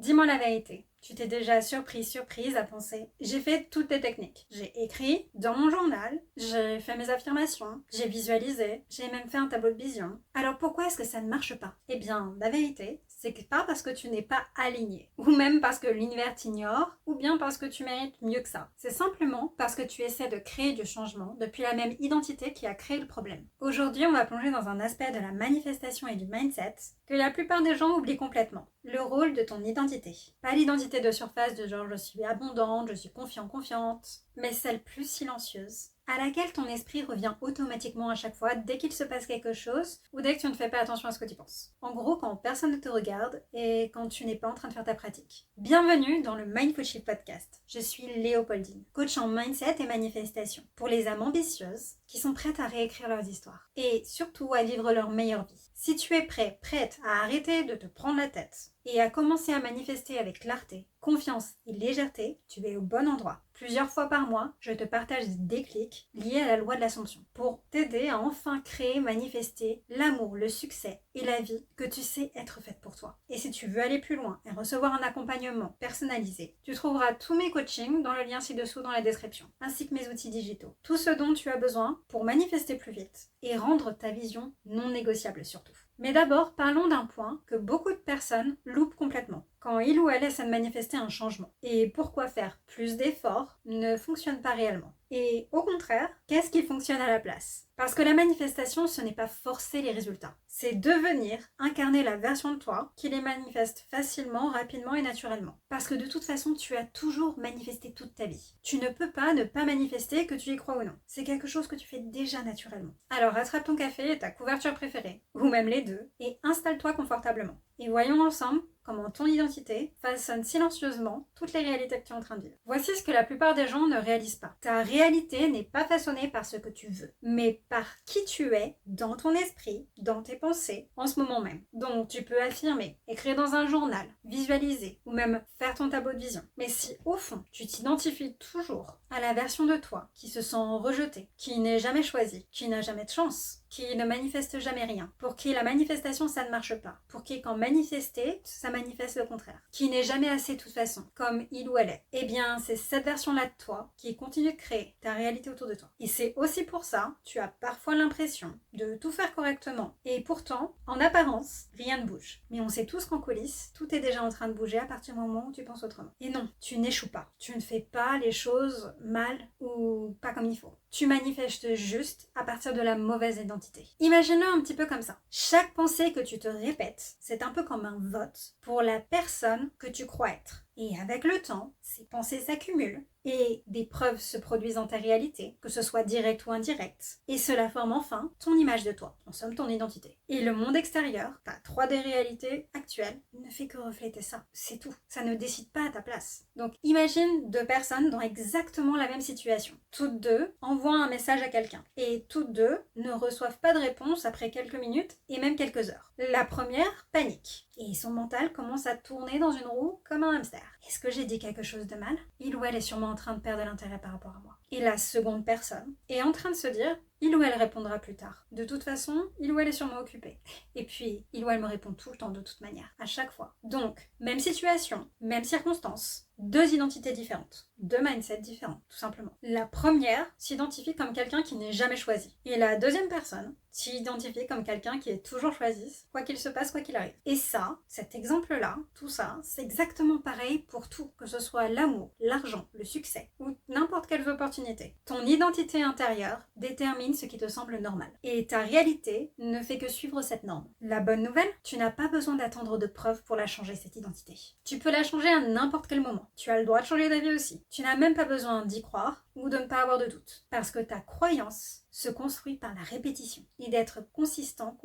Dis-moi la vérité. Tu t'es déjà surprise à penser. J'ai fait toutes les techniques. J'ai écrit dans mon journal, j'ai fait mes affirmations, j'ai visualisé, j'ai même fait un tableau de vision. Alors pourquoi est-ce que ça ne marche pas? Eh bien, la vérité, c'est que pas parce que tu n'es pas aligné, ou même parce que l'univers t'ignore, ou bien parce que tu mérites mieux que ça. C'est simplement parce que tu essaies de créer du changement depuis la même identité qui a créé le problème. Aujourd'hui, on va plonger dans un aspect de la manifestation et du mindset que la plupart des gens oublient complètement. Le rôle de ton identité. Pas l'identité de surface de genre je suis abondante, je suis confiante, mais celle plus silencieuse, à laquelle ton esprit revient automatiquement à chaque fois dès qu'il se passe quelque chose ou dès que tu ne fais pas attention à ce que tu penses. En gros, quand personne ne te regarde et quand tu n'es pas en train de faire ta pratique. Bienvenue dans le Mindful Shift Podcast. Je suis Léopoldine, coach en mindset et manifestation pour les âmes ambitieuses qui sont prêtes à réécrire leurs histoires et surtout à vivre leur meilleure vie. Si tu es prête à arrêter de te prendre la tête et à commencer à manifester avec clarté, confiance et légèreté, tu es au bon endroit. Plusieurs fois par mois, je te partage des déclics liés à la loi de l'assomption pour t'aider à enfin créer, manifester l'amour, le succès et la vie que tu sais être faite pour toi. Et si tu veux aller plus loin et recevoir un accompagnement personnalisé, tu trouveras tous mes coachings dans le lien ci-dessous dans la description, ainsi que mes outils digitaux. Tout ce dont tu as besoin pour manifester plus vite et rendre ta vision non négociable surtout. Mais d'abord, parlons d'un point que beaucoup de personnes loupent complètement quand il ou elle essaie de manifester un changement. Et pourquoi faire plus d'efforts ne fonctionne pas réellement. Et au contraire, qu'est-ce qui fonctionne à la place? Parce que la manifestation, ce n'est pas forcer les résultats. C'est devenir, incarner la version de toi qui les manifeste facilement, rapidement et naturellement. Parce que de toute façon, tu as toujours manifesté toute ta vie. Tu ne peux pas ne pas manifester que tu y crois ou non. C'est quelque chose que tu fais déjà naturellement. Alors attrape ton café et ta couverture préférée, ou même les deux, et installe-toi confortablement. Et voyons ensemble comment ton identité façonne silencieusement toutes les réalités que tu es en train de vivre. Voici ce que la plupart des gens ne réalisent pas. Ta réalité n'est pas façonnée par ce que tu veux, mais par qui tu es dans ton esprit, dans tes pensées, en ce moment même. Donc tu peux affirmer, écrire dans un journal, visualiser, ou même faire ton tableau de vision. Mais si au fond, tu t'identifies toujours à la version de toi qui se sent rejetée, qui n'est jamais choisie, qui n'a jamais de chance, qui ne manifeste jamais rien, pour qui la manifestation ça ne marche pas, pour qui quand manifester ça manifeste le contraire, qui n'est jamais assez de toute façon, comme il ou elle est, eh bien c'est cette version-là de toi qui continue de créer ta réalité autour de toi. Et c'est aussi pour ça, tu as parfois l'impression de tout faire correctement, et pourtant, en apparence, rien ne bouge. Mais on sait tous qu'en coulisses, tout est déjà en train de bouger à partir du moment où tu penses autrement. Et non, tu n'échoues pas, tu ne fais pas les choses mal ou pas comme il faut. Tu manifestes juste à partir de la mauvaise identité. Imagine-le un petit peu comme ça. Chaque pensée que tu te répètes, c'est un peu comme un vote pour la personne que tu crois être. Et avec le temps, ces pensées s'accumulent et des preuves se produisent dans ta réalité, que ce soit direct ou indirect. Et cela forme enfin ton image de toi, en somme ton identité. Et le monde extérieur, ta 3D réalité actuelle, ne fait que refléter ça. C'est tout. Ça ne décide pas à ta place. Donc imagine deux personnes dans exactement la même situation. Toutes deux envoient un message à quelqu'un. Et toutes deux ne reçoivent pas de réponse après quelques minutes et même quelques heures. La première panique. Et son mental commence à tourner dans une roue comme un hamster. Est-ce que j'ai dit quelque chose de mal? Il ou elle est sûrement en train de perdre l'intérêt par rapport à moi. Et la seconde personne est en train de se dire, il ou elle répondra plus tard. De toute façon, il ou elle est sûrement occupé. Et puis, il ou elle me répond tout le temps de toute manière, à chaque fois. Donc, même situation, même circonstance, deux identités différentes, deux mindsets différents, tout simplement. La première s'identifie comme quelqu'un qui n'est jamais choisi. Et la deuxième personne s'identifie comme quelqu'un qui est toujours choisi, quoi qu'il se passe, quoi qu'il arrive. Et ça, cet exemple-là, tout ça, c'est exactement pareil pour tout, que ce soit l'amour, l'argent, le succès, ou n'importe quelle opportunité. Ton identité intérieure détermine ce qui te semble normal. Et ta réalité ne fait que suivre cette norme. La bonne nouvelle, tu n'as pas besoin d'attendre de preuves pour la changer, cette identité. Tu peux la changer à n'importe quel moment. Tu as le droit de changer d'avis aussi. Tu n'as même pas besoin d'y croire ou de ne pas avoir de doute. Parce que ta croyance se construit par la répétition et d'être consistante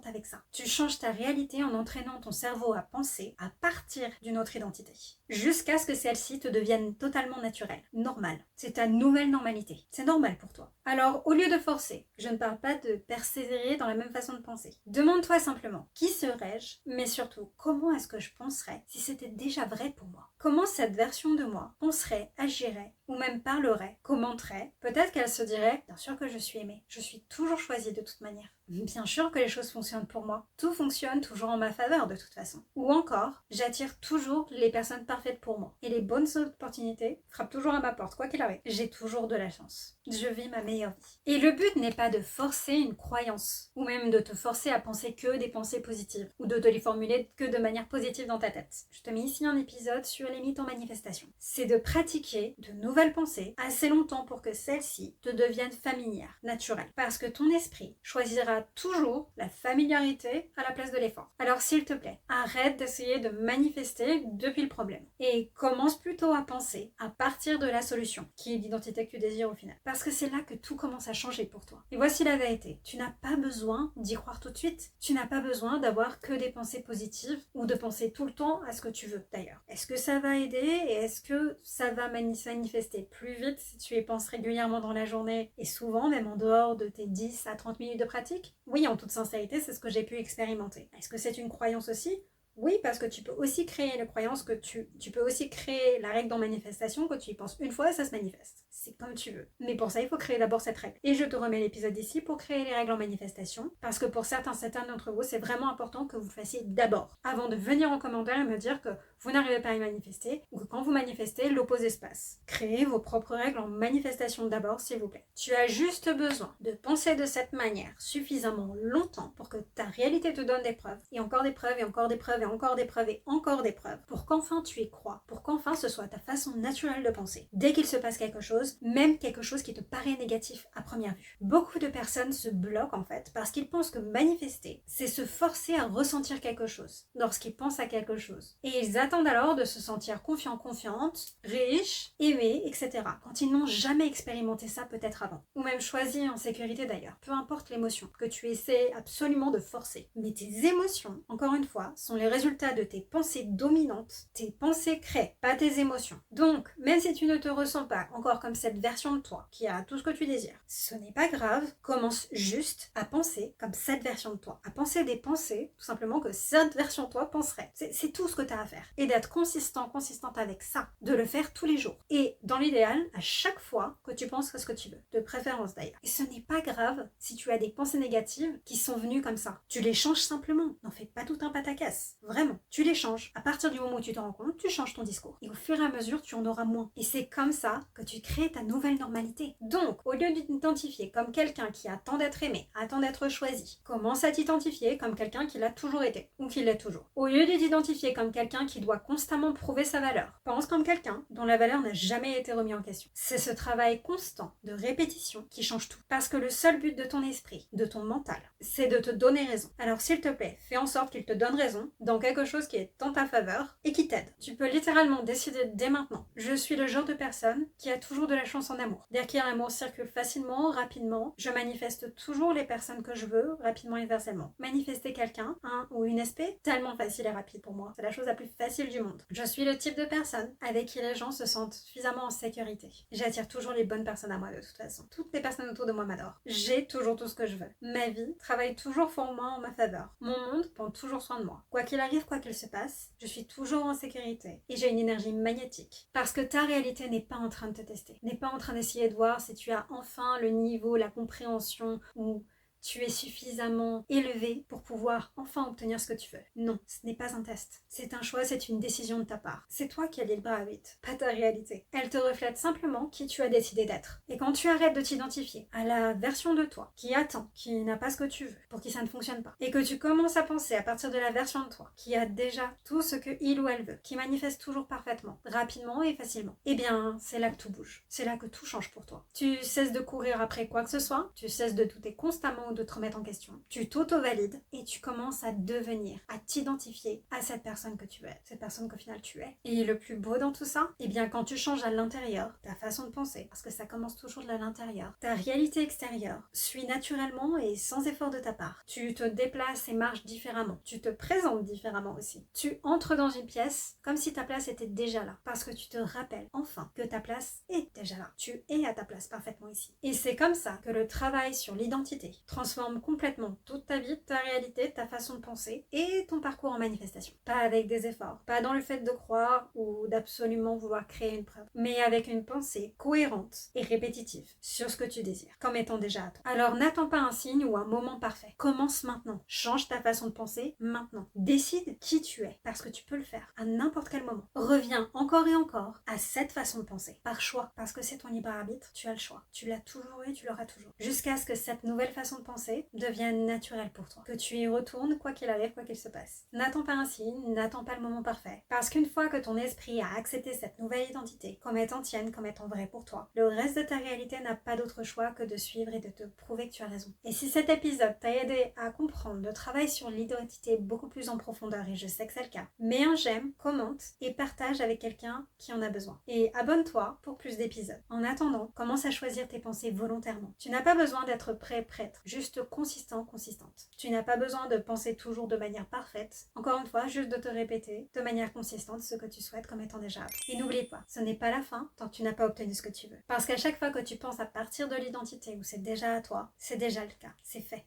avec ça. Tu changes ta réalité en entraînant ton cerveau à penser à partir d'une autre identité. Jusqu'à ce que celle-ci te devienne totalement naturelle, normale. C'est ta nouvelle normalité. C'est normal pour toi. Alors, au lieu de forcer, je ne parle pas de persévérer dans la même façon de penser. Demande-toi simplement, qui serais-je? Mais surtout, comment est-ce que je penserais si c'était déjà vrai pour moi? Comment cette version de moi penserait, agirait, ou même parlerait, commenterait? Peut-être qu'elle se dirait, bien sûr que je suis suis aimée. Je suis toujours choisie de toute manière. Bien sûr que les choses fonctionnent pour moi. Tout fonctionne toujours en ma faveur de toute façon. Ou encore, j'attire toujours les personnes parfaites pour moi. Et les bonnes opportunités frappent toujours à ma porte, quoi qu'il arrive. J'ai toujours de la chance. Je vis ma meilleure vie. Et le but n'est pas de forcer une croyance, ou même de te forcer à penser que des pensées positives, ou de te les formuler que de manière positive dans ta tête. Je te mets ici un épisode sur les mythes en manifestation. C'est de pratiquer de nouvelles pensées assez longtemps pour que celles-ci te deviennent familières, naturelles. Parce que ton esprit choisira toujours la familiarité à la place de l'effort. Alors s'il te plaît, arrête d'essayer de manifester depuis le problème. Et commence plutôt à penser à partir de la solution, qui est l'identité que tu désires au final. Parce que c'est là que tout commence à changer pour toi. Et voici la vérité. Tu n'as pas besoin d'y croire tout de suite. Tu n'as pas besoin d'avoir que des pensées positives ou de penser tout le temps à ce que tu veux d'ailleurs. Est-ce que ça va aider et est-ce que ça va manifester plus vite si tu y penses régulièrement dans la journée et souvent même en dehors de tes 10 à 30 minutes de pratique? Oui, en toute sincérité, c'est ce que j'ai pu expérimenter. Est-ce que c'est une croyance aussi? Oui, parce que tu peux aussi créer la croyance que tu peux aussi créer la règle dans manifestation, que tu y penses une fois, ça se manifeste. C'est comme tu veux. Mais pour ça, il faut créer d'abord cette règle. Et je te remets l'épisode ici pour créer les règles en manifestation, parce que pour certains d'entre vous, c'est vraiment important que vous le fassiez d'abord, avant de venir en commentaire et me dire que vous n'arrivez pas à y manifester, ou que quand vous manifestez, l'opposé se passe. Créez vos propres règles en manifestation d'abord, s'il vous plaît. Tu as juste besoin de penser de cette manière suffisamment longtemps pour que ta réalité te donne des preuves, et encore des preuves, et encore des preuves, et encore des preuves, et encore des preuves, pour qu'enfin tu y crois, pour qu'enfin ce soit ta façon naturelle de penser. Dès qu'il se passe quelque chose, même quelque chose qui te paraît négatif à première vue. Beaucoup de personnes se bloquent en fait, parce qu'ils pensent que manifester, c'est se forcer à ressentir quelque chose, lorsqu'ils pensent à quelque chose. Et ils attendent alors de se sentir confiants, confiantes, riches, aimés, etc. Quand ils n'ont jamais expérimenté ça peut-être avant. Ou même choisi en sécurité d'ailleurs. Peu importe l'émotion que tu essaies absolument de forcer. Mais tes émotions, encore une fois, sont les résultats de tes pensées dominantes. Tes pensées créent, pas tes émotions. Donc, même si tu ne te ressens pas encore comme cette version de toi qui a tout ce que tu désires, ce n'est pas grave. Commence juste à penser comme cette version de toi. À penser des pensées, tout simplement que cette version de toi penserait. C'est tout ce que tu as à faire. Et d'être consistante avec ça. De le faire tous les jours. Et dans l'idéal, à chaque fois que tu penses à ce que tu veux. De préférence d'ailleurs. Et ce n'est pas grave si tu as des pensées négatives qui sont venues comme ça. Tu les changes simplement. N'en fais pas tout un pataquès. Vraiment. Tu les changes. À partir du moment où tu te rends compte, tu changes ton discours. Et au fur et à mesure, tu en auras moins. Et c'est comme ça que tu crées ta nouvelle normalité. Donc, au lieu de t'identifier comme quelqu'un qui attend d'être aimé, attend d'être choisi, commence à t'identifier comme quelqu'un qui l'a toujours été. Ou qui l'est toujours. Au lieu de t'identifier comme quelqu'un qui doit constamment prouver sa valeur, pense comme quelqu'un dont la valeur n'a jamais été remise en question. C'est ce travail constant de répétition qui change tout. Parce que le seul but de ton esprit, de ton mental, c'est de te donner raison. Alors s'il te plaît, fais en sorte qu'il te donne raison dans quelque chose qui est en ta faveur et qui t'aide. Tu peux littéralement décider dès maintenant. Je suis le genre de personne qui a toujours de la chance en amour. Dès qu'il y a l'amour circule facilement, rapidement. Je manifeste toujours les personnes que je veux, rapidement et universellement. Manifester quelqu'un, un ou une SP, tellement facile et rapide pour moi. C'est la chose la plus facile du monde. Je suis le type de personne avec qui les gens se sentent suffisamment en sécurité. J'attire toujours les bonnes personnes à moi de toute façon. Toutes les personnes autour de moi m'adorent. J'ai toujours tout ce que je veux. Ma vie travaille toujours pour moi en ma faveur. Mon monde prend toujours soin de moi. Quoi qu'il arrive, quoi qu'il se passe, je suis toujours en sécurité. Et j'ai une énergie magnétique. Parce que ta réalité n'est pas en train de te tester. N'est pas en train d'essayer de voir si tu as enfin le niveau, la compréhension ou tu es suffisamment élevé pour pouvoir enfin obtenir ce que tu veux. Non, ce n'est pas un test. C'est un choix, c'est une décision de ta part. C'est toi qui as libre arbitre, pas ta réalité. Elle te reflète simplement qui tu as décidé d'être. Et quand tu arrêtes de t'identifier à la version de toi qui attend, qui n'a pas ce que tu veux, pour qui ça ne fonctionne pas, et que tu commences à penser à partir de la version de toi qui a déjà tout ce que il ou elle veut, qui manifeste toujours parfaitement, rapidement et facilement, eh bien, c'est là que tout bouge. C'est là que tout change pour toi. Tu cesses de courir après quoi que ce soit, tu cesses de douter constamment de te remettre en question. Tu t'auto-valides et tu commences à devenir, à t'identifier à cette personne que tu es, cette personne qu'au final tu es. Et le plus beau dans tout ça, eh bien quand tu changes à l'intérieur, ta façon de penser, parce que ça commence toujours de l'intérieur, ta réalité extérieure suit naturellement et sans effort de ta part. Tu te déplaces et marches différemment. Tu te présentes différemment aussi. Tu entres dans une pièce comme si ta place était déjà là, parce que tu te rappelles enfin que ta place est déjà là. Tu es à ta place parfaitement ici. Et c'est comme ça que le travail sur l'identité transforme complètement toute ta vie, ta réalité, ta façon de penser et ton parcours en manifestation. Pas avec des efforts, pas dans le fait de croire ou d'absolument vouloir créer une preuve, mais avec une pensée cohérente et répétitive sur ce que tu désires, comme étant déjà à toi. Alors n'attends pas un signe ou un moment parfait. Commence maintenant. Change ta façon de penser maintenant. Décide qui tu es, parce que tu peux le faire à n'importe quel moment. Reviens encore et encore à cette façon de penser, par choix, parce que c'est ton libre arbitre, tu as le choix. Tu l'as toujours eu, tu l'auras toujours. Jusqu'à ce que cette nouvelle façon de penser devienne naturelle pour toi. Que tu y retournes, quoi qu'il arrive, quoi qu'il se passe. N'attends pas un signe, n'attends pas le moment parfait. Parce qu'une fois que ton esprit a accepté cette nouvelle identité, comme étant tienne, comme étant vraie pour toi, le reste de ta réalité n'a pas d'autre choix que de suivre et de te prouver que tu as raison. Et si cet épisode t'a aidé à comprendre le travail sur l'identité beaucoup plus en profondeur, et je sais que c'est le cas, mets un j'aime, commente et partage avec quelqu'un qui en a besoin. Et abonne-toi pour plus d'épisodes. En attendant, commence à choisir tes pensées volontairement. Tu n'as pas besoin d'être prêt, prête, juste consistant, consistante. Tu n'as pas besoin de penser toujours de manière parfaite. Encore une fois, juste de te répéter de manière consistante ce que tu souhaites comme étant déjà à toi. Et n'oublie pas, ce n'est pas la fin tant que tu n'as pas obtenu ce que tu veux. Parce qu'à chaque fois que tu penses à partir de l'identité où c'est déjà à toi, c'est déjà le cas, c'est fait.